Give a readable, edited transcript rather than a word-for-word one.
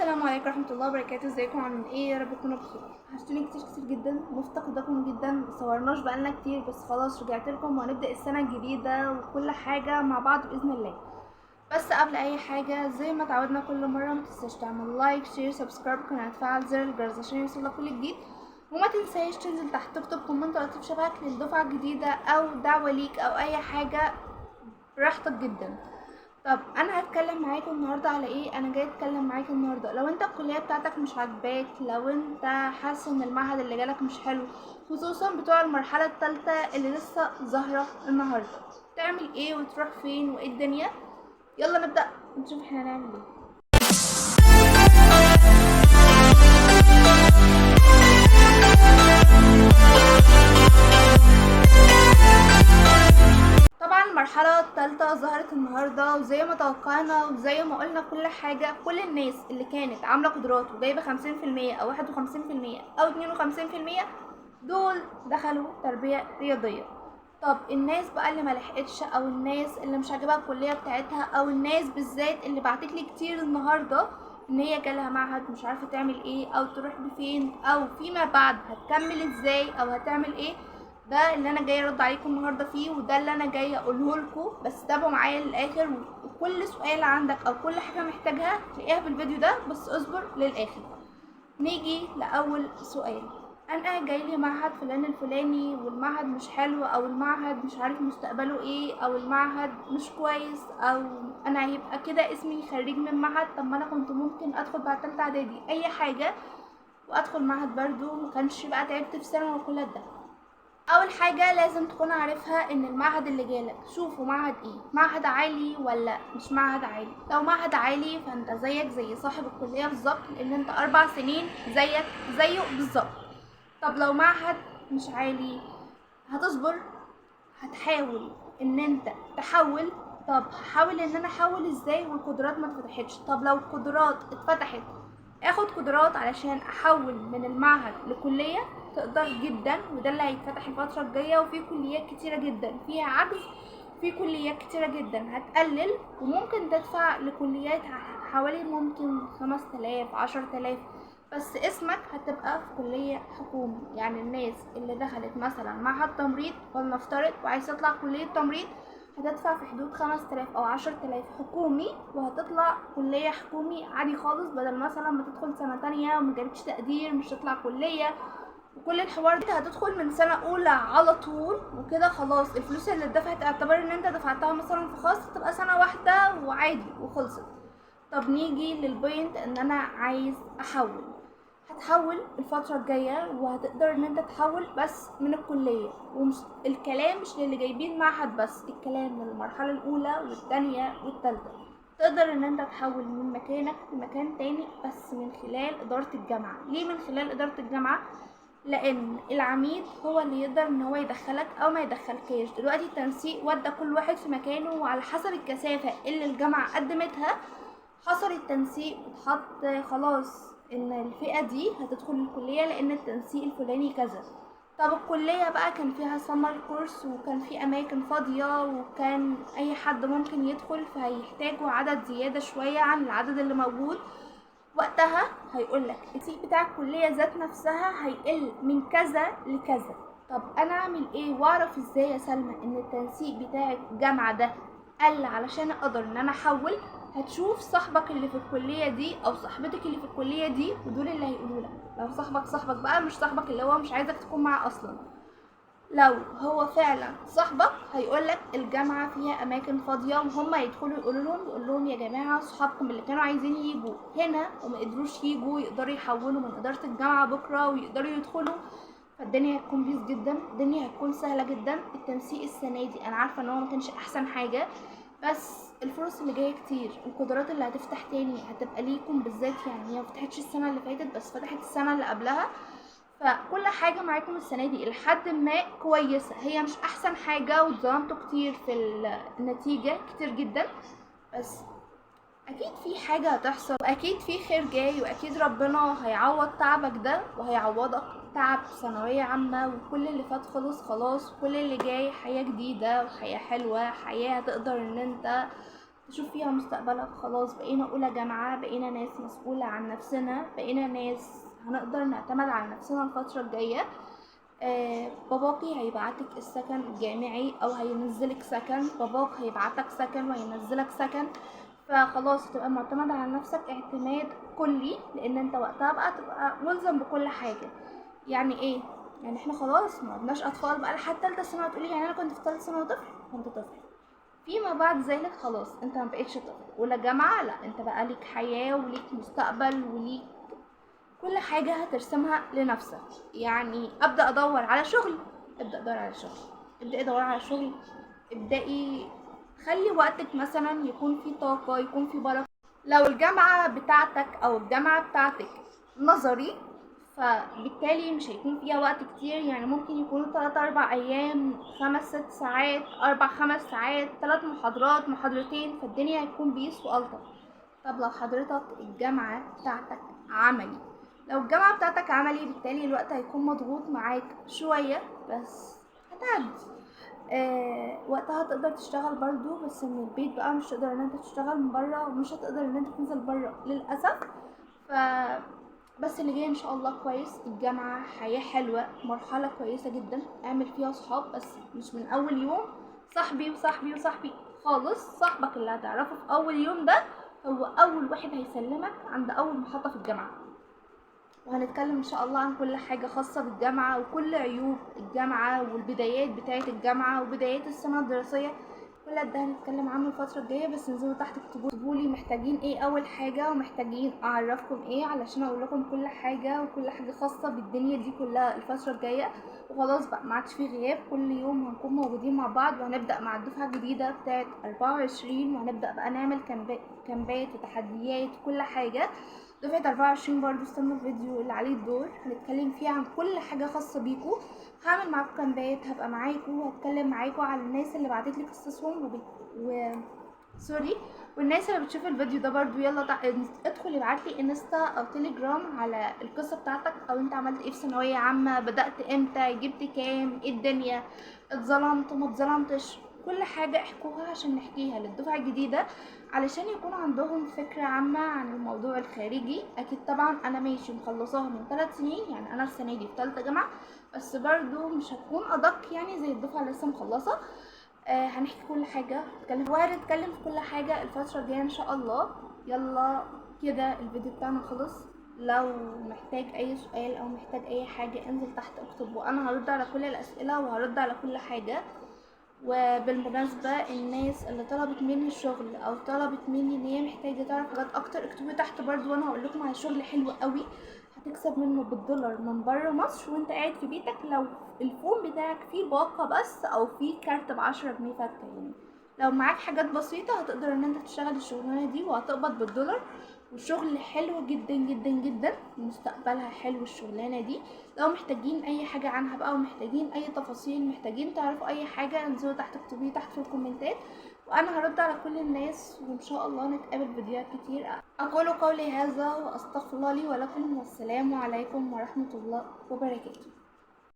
السلام عليكم ورحمة الله وبركاته. ازيكم عاملين ايه؟ يا رب تكونوا بخير. وحشتوني كتير كتير جدا، مفتقداكم جدا، مصورناش بقالنا كتير، بس خلاص رجعت لكم وهنبدأ السنة الجديدة وكل حاجة مع بعض بإذن الله. بس قبل اي حاجة زي ما تعودنا كل مرة، متنساش تعمل لايك شير سبسكرايب وكمان تفعل زر الجرس عشان يوصلك كل جديد، وما تنساش تنزل تحت تكتب كومنت لطيف شبهك للدفعة الجديدة او دعوة ليك او اي حاجة، براحتك جدا. طب انا هتكلم معاكم النهارده على ايه؟ انا جاي اتكلم معاكم النهارده لو انت الكليه بتاعتك مش عاجباك، لو انت حاسس ان المعهد اللي جالك مش حلو، خصوصا بتوع المرحله الثالثه اللي لسه ظاهره النهارده، تعمل ايه وتروح فين وايه الدنيا؟ يلا نبدا نشوف احنا هنعمل ايه. طبعا المرحلة الثالثة ظهرت النهاردة، وزي ما توقعنا وزي ما قلنا كل حاجة، كل الناس اللي كانت عاملة قدرات وجايبة 50% أو 51% أو 52% دول دخلوا تربية رياضية. طب الناس بقى اللي ملحقتش، أو الناس اللي مش عاجبها الكلية بتاعتها، أو الناس بالذات اللي بعتتلي كتير النهاردة ان هي جالها معهد مش عارفة تعمل ايه او تروح بفين او فيما بعد هتكمل ازاي او هتعمل ايه، ده اللي انا جايه ارد عليكم النهارده فيه، وده اللي انا جايه اقوله لكم. بس تابعوا معايا للاخر، وكل سؤال عندك او كل حاجه محتاجها تلاقيها في الفيديو ده، بس اصبر للاخر. نيجي لاول سؤال. انا جاي لي معهد فلان الفلاني والمعهد مش حلو، او المعهد مش عارف مستقبله ايه، او المعهد مش كويس، او انا هيبقى كده اسمي خريج من معهد. طب ما انا كنت ممكن ادخل بعد تالتة اعدادي اي حاجه وادخل معهد برضو، مكانش بقى تعبت في ثانوي وكل ده. اول حاجه لازم تكون عارفها ان المعهد اللي جالك، شوفوا معهد ايه، معهد عالي ولا مش معهد عالي. لو معهد عالي فانت زيك زي صاحب الكليه بالظبط، لان انت 4 سنين زيك زيه بالظبط. طب لو معهد مش عالي، هتصبر، هتحاول ان انت تحول. طب هحاول ان انا احول ازاي والقدرات ما اتفتحتش؟ طب لو القدرات اتفتحت، اخد قدرات علشان احول من المعهد لكلية، تقدر جدا، وده اللي هيتفتح الفترة الجاية. وفي كليات كتيرة جدا فيها عجز، في كليات كتيرة جدا هتقلل، وممكن تدفع لكليات حوالي ممكن 5000 10000، بس اسمك هتبقى في كلية حكومي. يعني الناس اللي دخلت مثلا معهد تمريض ولنفترض وعايز تطلع كلية تمريض، هتدفع في حدود 5000 أو 10000 حكومي، وهتطلع كلية حكومي عادي خالص، بدل مثلا ما تدخل سنة تانية ومجابتش تقدير مش تطلع كلية وكل الحوار ده. هتدخل من سنة أولى على طول، وكده خلاص الفلوس اللي اتدفعت اعتبر ان انت دفعتها مثلا في خاص، تبقى سنة واحدة وعادي وخلصت. طب نيجي للبوينت ان انا عايز احول. هتحول الفترة الجاية وهتقدر ان انت تحول، بس من الكلية. ومش الكلام مش للي جايبين معهد بس، الكلام من المرحلة الاولى والتانية والتالتة. تقدر ان انت تحول من مكانك لمكان تاني، بس من خلال ادارة الجامعة. ليه من خلال ادارة الجامعة؟ لان العميد هو اللي يقدر ان هو يدخلك او ما يدخلكاش. دلوقتي التنسيق ودى كل واحد في مكانه، وعلى حسب الكثافة اللي الجامعة قدمتها حصل التنسيق واتحط خلاص ان الفئة دي هتدخل الكلية لان التنسيق الفلاني كذا. طب الكلية بقى كان فيها سمر كورس، وكان في اماكن فاضية، وكان اي حد ممكن يدخل، فهيحتاجوا عدد زيادة شوية عن العدد اللي موجود. وقتها هيقولك التنسيق بتاع الكلية ذات نفسها هيقل من كذا لكذا. طب انا اعمل ايه واعرف ازاي يا سلمى ان التنسيق بتاع الجامعة ده قل علشان اقدر ان انا احول؟ هتشوف صاحبك اللي في الكلية دي او صاحبتك اللي في الكلية دي، ودول اللي هيقولوا لك. لو صاحبك بقى، مش صاحبك اللي هو مش عايزك تكون معاه اصلا، لو هو فعلا صاحبك هيقولك الجامعة فيها اماكن فاضية، وهم يدخلوا يقول لهم يا جماعة صحابكم اللي كانوا عايزين يجوا هنا وما قدروش يجوا، يقدروا يحولوا من ادارة الجامعة بكرة ويقدروا يدخلوا. فالدنيا هتكون بيس جدا، الدنيا هتكون سهلة جدا. التنسيق السنة دي انا عارفة ان هو ما كانش احسن حاجة، بس الفرص اللي جايه كتير، القدرات اللي هتفتح تاني هتبقى ليكم بالذات. يعني هي مفتحتش السنه اللي فاتت بس فتحت السنه اللي قبلها، فكل حاجه معاكم السنه دي لحد ما كويسه. هي مش احسن حاجه واتظلمتوا كتير في النتيجه كتير جدا، بس اكيد في حاجه هتحصل، واكيد في خير جاي، واكيد ربنا هيعوض تعبك ده وهيعوضك تعب ثانويه عامه. وكل اللي فات خلص خلاص، كل اللي جاي حياه جديده وحياه حلوه، حياه هتقدر ان انت تشوف فيها مستقبلك. خلاص بقينا اولى جامعة، بقينا ناس مسؤولة عن نفسنا، بقينا ناس هنقدر نعتمد على نفسنا الفترة الجاية. باباكي هيبعتك السكن الجامعي او هينزلك سكن، باباك هيبعتك سكن وهينزلك سكن، فخلاص تبقى معتمد على نفسك اعتماد كلي، لان انت وقتها بقى تبقى ملزم بكل حاجة. يعني ايه؟ يعني احنا خلاص ما عدناش اطفال بقى لحد تالتة ثانوي. تقولي يعني انا كنت في تالتة ثانوي طفل؟ كنت طفل. فيما بعد ذلك خلاص انت ما بقتش طفل. اولى جامعة لا، انت بقى ليك حياة وليك مستقبل وليك كل حاجة هترسمها لنفسك. يعني ابدأ ادور على شغل، ابدأ ادور على شغل، ابدأي ادور على شغل، ابدأي خلي وقتك مثلا يكون في طاقة، يكون في بركة. لو الجامعة بتاعتك او الجامعة بتاعتك نظري، فبالتالي مش هيكون فيها وقت كتير، يعني ممكن يكونوا 3-4 ايام، 5-6 ساعات، 4-5 ساعات، 3 محاضرات، محاضرتين، فالدنيا هيكون بيس والطف. طب لو حضرتك الجامعة بتاعتك عملي، لو الجامعة بتاعتك عملي بالتالي الوقت هيكون مضغوط معاك شوية، بس هتعدي. وقتها تقدر تشتغل برضو بس من البيت بقى، مش تقدر ان انت تشتغل من برا، ومش هتقدر ان انت تنزل برا للأسف. ف بس اللي جاي ان شاء الله كويس. الجامعة حياة حلوة، مرحلة كويسة جدا، اعمل فيها صحاب، بس مش من اول يوم صاحبي وصاحبي وصاحبي خالص. صاحبك اللي هتعرفه في اول يوم ده هو اول واحد هيسلمك عند اول محطة في الجامعة. وهنتكلم ان شاء الله عن كل حاجة خاصة بالجامعة وكل عيوب الجامعة والبدايات بتاعة الجامعة وبدايات السنة الدراسية. كل ده هنتكلم عنه الفترة الجاية. بس انزلوا تحت اكتبولي محتاجين ايه اول حاجة، ومحتاجين اعرفكم ايه علشان اقول لكم كل حاجة وكل حاجة خاصة بالدنيا دي كلها الفترة الجاية. وخلاص بقى ما عادش فيه غياب، كل يوم هنكون موجودين مع بعض، وهنبدأ مع الدفعة الجديدة بتاعة 24، وهنبدأ بقى نعمل كامبات وتحديات وكل حاجة. دفعة 24 برضو استنوا الفيديو اللي عليه الدور، هنتكلم فيه عن كل حاجة خاصة بيكو. هعمل معاكم كامبات، هبقى معاكم وهتكلم معاكم على الناس اللي بعتت لي قصصهم سوري. والناس اللي بتشوف الفيديو ده برضو يلا ادخل ابعتلي انستا او تليجرام على القصة بتاعتك، او انت عملت ايه في ثانوية عامة، بدأت امتى، جبت كام، ايه الدنيا، اتظلمت ما اتظلمتش، كل حاجة احكوها عشان نحكيها للدفعة الجديدة علشان يكون عندهم فكرة عامة عن الموضوع الخارجي. اكيد طبعا انا ماشي مخلصاها من 3 سنين، يعني انا السنة دي في 3 جامعة، بس برضو مش هتكون ادق يعني زي الدفعة اللي لسه مخلصة. هنحكي كل حاجة، وهنتكلم في كل حاجة الفترة الجاية ان شاء الله. يلا كده الفيديو بتاعنا خلص. لو محتاج اي سؤال او محتاج اي حاجة انزل تحت اكتب، وانا هرد على كل الاسئلة وهرد على كل حاجة. وبالمناسبة الناس اللي طلبت مني الشغل او طلبت مني ان هي محتاجة تعرف حاجات اكتر اكتبوا تحت برضو، وانا هقول لكم على شغل حلو قوي هتكسب منه بالدولار من بره مصر وانت قاعد في بيتك. لو الفون بتاعك فيه باقة بس او فيه كارت ب10 جنيه فكة، يعني لو معاك حاجات بسيطة هتقدر ان انت تشتغل الشغلانة دي وهتقبض بالدولار. والشغل حلو جدا جدا جدا، مستقبلها حلو الشغلانة دي. لو محتاجين اي حاجة عنها بقى ومحتاجين اي تفاصيل، محتاجين تعرفوا اي حاجة، انزلوا تحت اكتبوا تحت في الكومنتات وانا هرد على كل الناس. وان شاء الله نتقابل فيديوهات كتير. اقول قولي هذا واستغفر الله لي ولكم، والسلام عليكم ورحمة الله وبركاته.